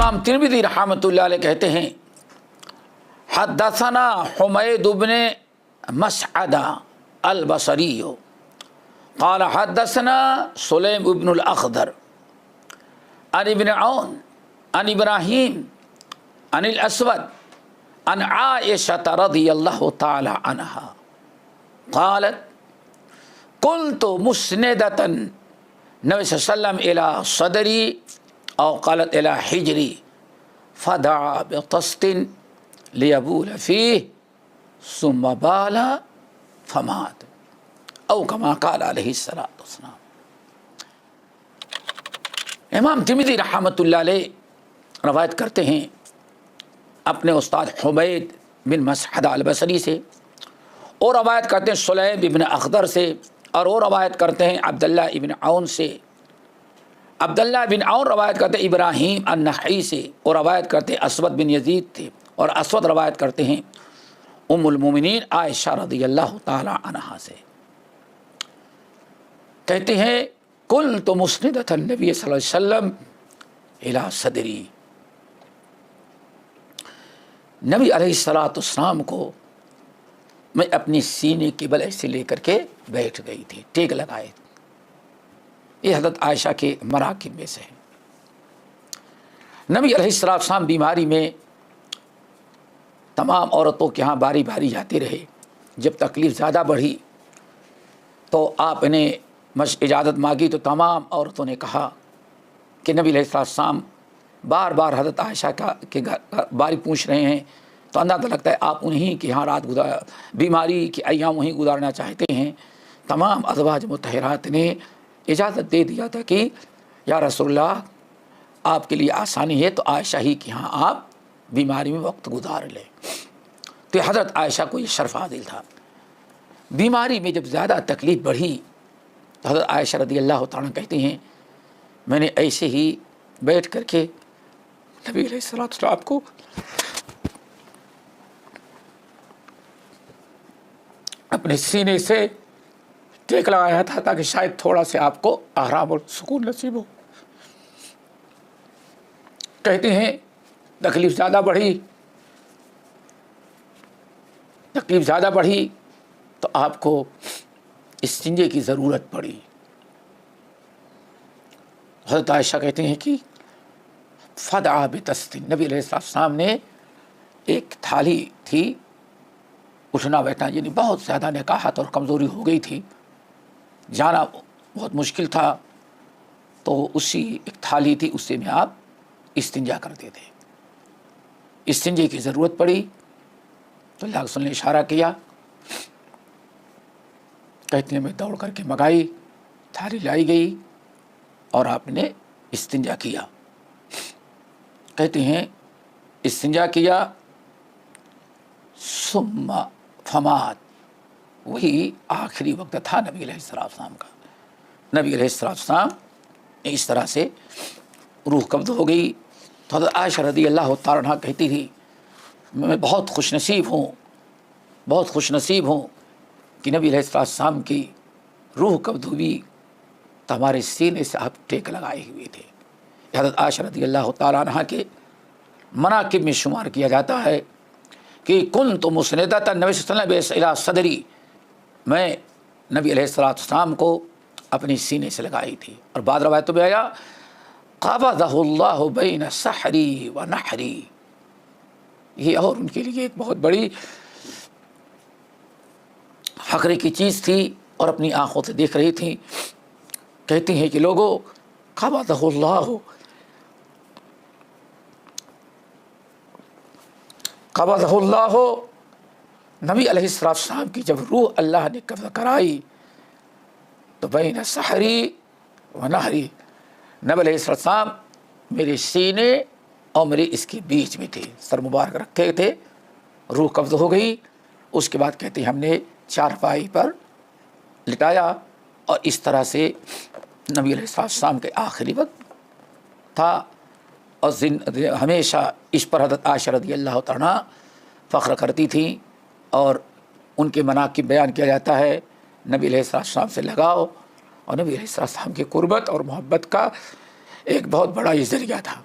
امام ترمذی رحمۃ اللہ علیہ کہتے ہیں حدثنا حمید بن مسعد البصری قال حدثنا سلیم بن الاخضر عن ابن عون عن ابراہیم عن الاسود عن عائشة رضی اللہ تعالی عنہا قالت قلت مسندة نبی صلی اللہ علیہ وسلم الى صدری او قالت الى حجری فدعا بطست لیبول فیہ ثم بال فمات او کما قال علیہ الصلوۃ والسلام۔ امام ترمذی رحمۃ اللہ علیہ روایت کرتے ہیں اپنے استاد حمید بن مسعد البصری سے، اور روایت کرتے ہیں سلیم بن اخضر سے، اور وہ روایت کرتے ہیں عبداللہ ابن عون سے۔ عبداللہ بن عون روایت کرتے ہیں ابراہیم النخعی سے، اور روایت کرتے ہیں اسود بن یزید تھے، اور اسود روایت کرتے ہیں ام المومنین عائشہ رضی اللہ تعالی عنہا سے۔ کہتے ہیں قلت مسندۃ النبی صلی اللہ علیہ وسلم الی صدری، نبی علیہ الصلوۃ والسلام کو میں اپنی سینے کے بل ایسے لے کر کے بیٹھ گئی تھی، ٹیک لگائے۔ یہ حضرت عائشہ کے مراکب میں سے ہے۔ نبی علیہ الصلوۃ والسلام بیماری میں تمام عورتوں کے ہاں باری باری جاتے رہے۔ جب تکلیف زیادہ بڑھی تو آپ نے اجازت مانگی تو تمام عورتوں نے کہا کہ نبی علیہ الصلوۃ والسلام بار بار حضرت عائشہ کے باری پوچھ رہے ہیں، تو اندازہ لگتا ہے آپ انہیں کے یہاں رات بیماری کے ایام وہیں گزارنا چاہتے ہیں۔ تمام ازواج مطہرات نے اجازت دے دیا تھا کہ یا رسول اللہ آپ کے لیے آسانی ہے تو عائشہ ہی کے یہاں آپ بیماری میں وقت گزار لیں۔ تو حضرت عائشہ کو یہ شرف حاصل تھا۔ بیماری میں جب زیادہ تکلیف بڑھی تو حضرت عائشہ رضی اللہ تعالیٰ کہتے ہیں میں نے ایسے ہی بیٹھ کر کے نبی علیہ الصلوۃ والسلام کو اپنے سینے سے ٹیک لگایا تھا تاکہ شاید تھوڑا سے آپ کو آرام اور سکون نصیب ہو۔ کہتے ہیں تکلیف زیادہ بڑھی تو آپ کو استنجے کی ضرورت پڑی۔ حضرت عائشہ کہتے ہیں کہ فدعا بطست، نبی علیہ السلام نے ایک تھالی تھی، اٹھنا بیٹھنا یعنی بہت زیادہ نکاحت اور کمزوری ہو گئی تھی، جانا بہت مشکل تھا، تو اسی ایک تھالی تھی، اس سے میں آپ استنجا کرتے تھے۔ استنجے کی ضرورت پڑی تو اللہ کے رسول نے اشارہ کیا، کہتے ہیں میں دوڑ کر کے منگائی، تھالی لائی گئی اور آپ نے استنجا کیا۔ کہتے ہیں استنجا کیا ثم فمات، وہی آخری وقت تھا نبی علیہ السلام کا۔ نبی علیہ السلام اس طرح سے روح قبض ہو گئی۔ تو حضرت عائشہ رضی اللہ تعالیٰ عنہا کہتی تھی میں بہت خوش نصیب ہوں کہ نبی علیہ السلام کی روح قبض ہوئی تو ہمارے سینے سے آپ ٹیک لگائے ہوئے تھے۔ حضرت عائشہ رضی اللہ تعالیٰ عنہا کے مناقب میں شمار کیا جاتا ہے کہ کنت مسندۃ النبی صلی اللہ علیہ وسلم الی صدری، میں نبی علیہ السلام کو اپنی سینے سے لگائی تھی۔ اور بعض روایتوں میں آیا قبضہ اللہ بین سحری و نحری، یہ اور ان کے لیے ایک بہت بڑی فخر کی چیز تھی اور اپنی آنکھوں سے دیکھ رہی تھی۔ کہتی ہیں کہ لوگوں قبضہ اللہ، نبی علیہ السلام کی جب روح اللہ نے قبضہ کرائی تو بین سحری و نحری، نبی علیہ السلام میرے سینے اور میرے اس کے بیچ میں تھے، سر مبارک رکھے تھے، روح قبض ہو گئی۔ اس کے بعد کہتے ہیں ہم نے چارپائی پر لٹایا اور اس طرح سے نبی علیہ السلام کے آخری وقت تھا، اور ہمیشہ اس پر حضرت عائشہ رضی اللہ تعالیٰ فخر کرتی تھیں، اور ان کے مناقب بیان کیا جاتا ہے۔ نبی علیہ السلام سے لگاؤ اور نبی علیہ السلام کی قربت اور محبت کا ایک بہت بڑا یہ ذریعہ تھا۔